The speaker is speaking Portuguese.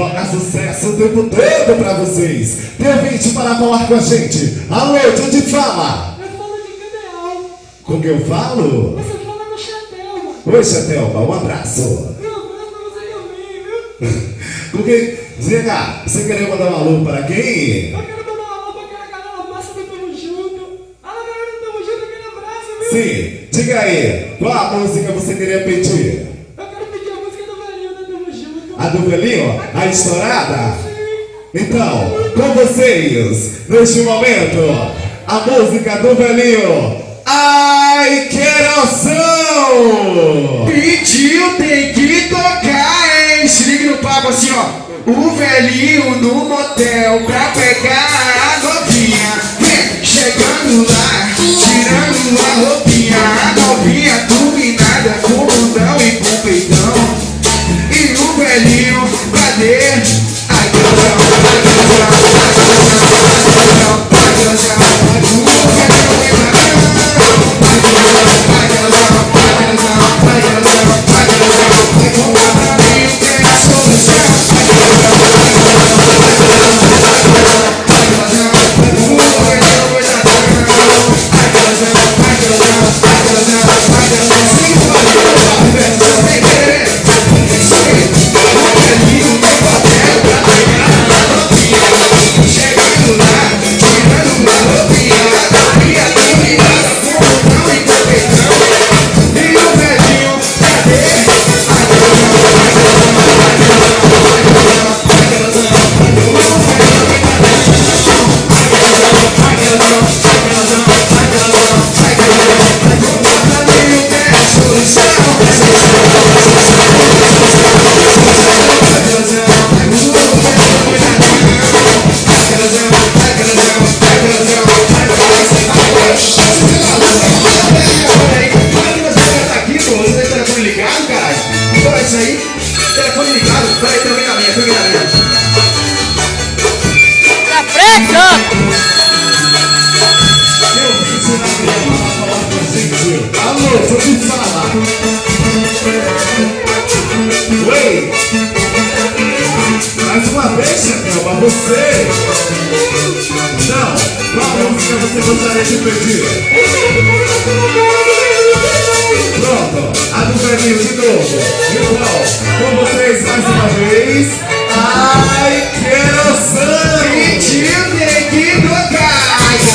toca sucesso o tempo todo pra vocês. Tem ouvinte para falar com a gente. Alô, de onde fala? Eu falo de Cadeal. Com quem eu falo? Você fala com Chatelma. Oi, Chatelma, um abraço. Um abraço pra você também, viu? Com quem? Zega, você queria mandar um alô para quem? Eu quero mandar um alô pra aquela galera massa do Tamo Junto. Alô, galera do Tamo Junto, aquele abraço, viu? Sim, diga aí, qual a música você queria pedir? Eu quero pedir a música do velhinho da Tamo Junto. A do velhinho? A estourada? Sim. Então, com vocês, neste momento, a música do velhinho. Ai, que emoção! Pediu, tem que tocar, hein? Se liga no papo assim, ó. O velhinho no motel pra pegar a novinha. Vem, chegando lá, tirando a roupinha. A novinha turbinada com bundão e com peitão. E o velhinho, cadê? Alô, deixa eu te falar. Oi. Mais uma vez, Chatelma, você. Então, qual música você gostaria de pedir? Pronto, a do velhinho de novo. Então, com vocês mais uma vez. Ai, que emoção! Pediu, tem que tocar. Ai, que